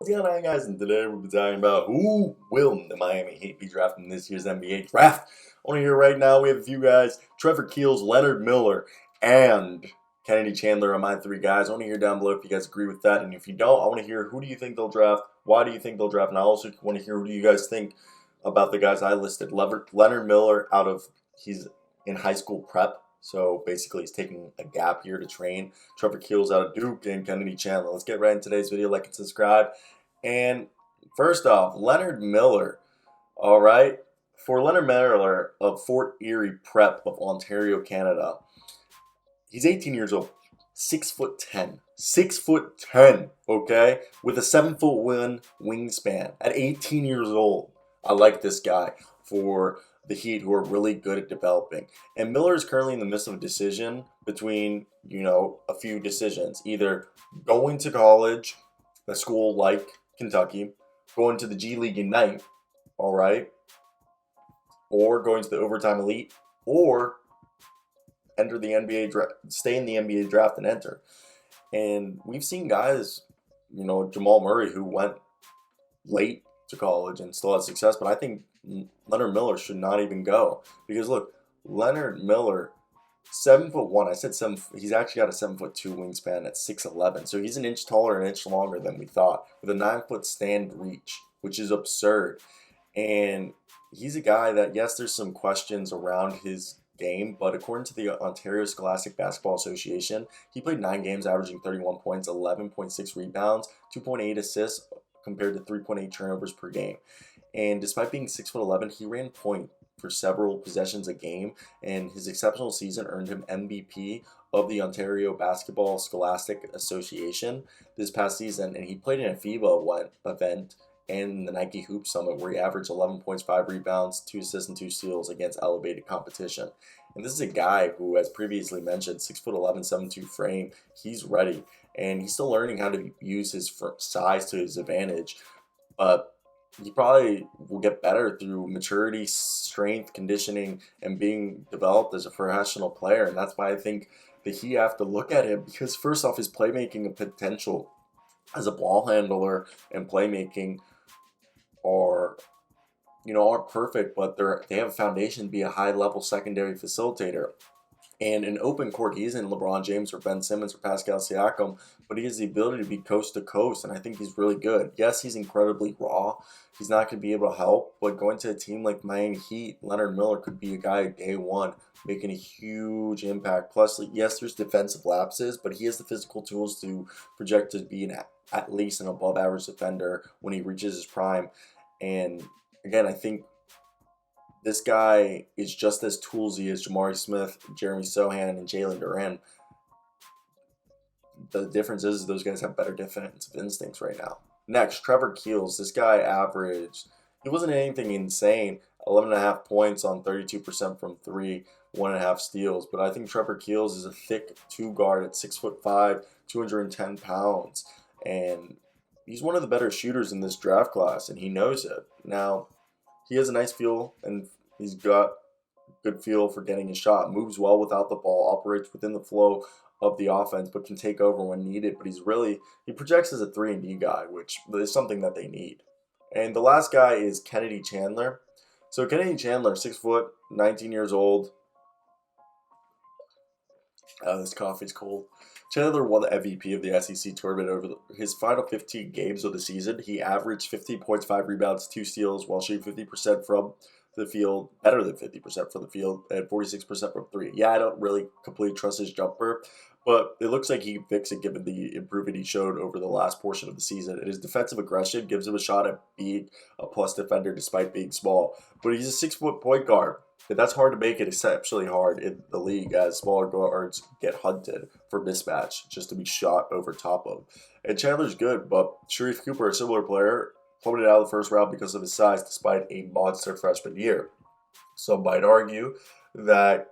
What's going on, guys? And today we'll be talking about who will the Miami Heat be drafting this year's NBA draft. On here right now, we have a few guys: Trevor Keels, Leonard Miller, and Kennedy Chandler are my three guys. I want to hear down below if you guys agree with that, and if you don't, I want to hear who do you think they'll draft, why do you think they'll draft, and I also want to hear who do you guys think about the guys I listed. Leonard Miller, he's in high school prep. So basically, he's taking a gap year to train. Trevor Keels out of Duke and Kennedy Chandler. Let's get right into today's video. Like and subscribe. And first off, Leonard Miller. All right. For Leonard Miller of Fort Erie Prep of Ontario, Canada, he's 18 years old, 6'10". 6'10", okay? With a 7'1" wingspan at 18 years old. I like this guy for the Heat, who are really good at developing. And Miller is currently in the midst of a decision between, a few decisions. Either going to college, a school like Kentucky, going to the G League Ignite, all right, or going to the Overtime Elite, or enter the NBA draft, stay in the NBA draft and enter. And we've seen guys, Jamal Murray, who went late to college and still had success, but I think Leonard Miller should not even go, because look, Leonard Miller, 7'1". I said seven. He's actually got a 7'2" wingspan at 6'11", so he's an inch taller, an inch longer than we thought, with a 9-foot stand reach, which is absurd. And he's a guy that, yes, there's some questions around his game, but according to the Ontario Scholastic Basketball Association, he played 9 games, averaging 31 points, 11.6 rebounds, 2.8 assists, compared to 3.8 turnovers per game. And despite being 6'11", he ran point for several possessions a game, and his exceptional season earned him MVP of the Ontario Basketball Scholastic Association this past season. And he played in a FIBA event and the Nike Hoop Summit, where he averaged 11 points, 5 rebounds, 2 assists, and 2 steals against elevated competition. And this is a guy who, as previously mentioned, 6'11", 7'2" frame. He's ready, and he's still learning how to use his size to his advantage. But he probably will get better through maturity, strength, conditioning, and being developed as a professional player. And that's why I think the Heat have to look at him, because first off, his playmaking and potential as a ball handler and playmaking aren't perfect, but they have a foundation to be a high-level secondary facilitator. And in open court, he isn't LeBron James or Ben Simmons or Pascal Siakam, but he has the ability to be coast to coast, and I think he's really good. Yes, he's incredibly raw. He's not going to be able to help, but going to a team like Miami Heat, Leonard Miller could be a guy day one making a huge impact. Plus, yes, there's defensive lapses, but he has the physical tools to project to be at least an above-average defender when he reaches his prime. And again, I think this guy is just as toolsy as Jamari Smith, Jeremy Sohan, and Jalen Duren. The difference is those guys have better defensive instincts right now. Next, Trevor Keels. This guy averaged, he wasn't anything insane, 11.5 points on 32% from 3, 1.5 steals. But I think Trevor Keels is a thick 2-guard at 6'5", 210 pounds. And he's one of the better shooters in this draft class, and he knows it. Now, he has a nice feel, and he's got good feel for getting a shot. Moves well without the ball, operates within the flow of the offense, but can take over when needed. But he projects as a 3-and-D guy, which is something that they need. And the last guy is Kennedy Chandler. So Kennedy Chandler, 6 foot, 19 years old. This coffee's cold. Chandler won the MVP of the SEC tournament over his final 15 games of the season. He averaged 15 points, 5 rebounds, 2 steals, while shooting 50% from the field, better than 50% from the field, and 46% from 3. Yeah, I don't really completely trust his jumper, but it looks like he can fix it given the improvement he showed over the last portion of the season. And his defensive aggression gives him a shot at being a plus defender despite being small. But he's a 6-foot point guard. And that's hard to make it exceptionally hard in the league, as smaller guards get hunted for mismatch just to be shot over top of. And Chandler's good, but Sharif Cooper, a similar player, plummeted out of the first round because of his size despite a monster freshman year. Some might argue that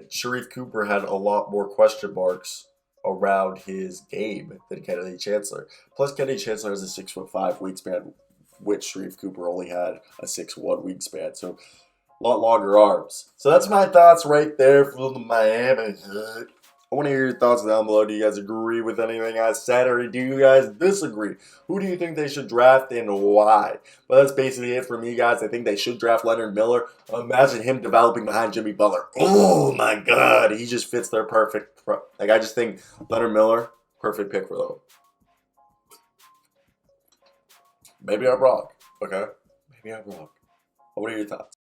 Sharif Cooper had a lot more question marks around his game than Kennedy Chandler. Plus, Kennedy Chandler has a 6'5" wingspan, which Sharif Cooper only had a 6'1" wingspan. So a lot longer arms. So that's my thoughts right there from the Miami Heat. I want to hear your thoughts down below. Do you guys agree with anything I said, or do you guys disagree? Who do you think they should draft and why? But that's basically it for me, guys. I think they should draft Leonard Miller. Imagine him developing behind Jimmy Butler. Oh my God, he just fits their perfect. Like, I just think Leonard Miller, perfect pick for them. Maybe I'm wrong. Okay, maybe I'm wrong. What are your thoughts?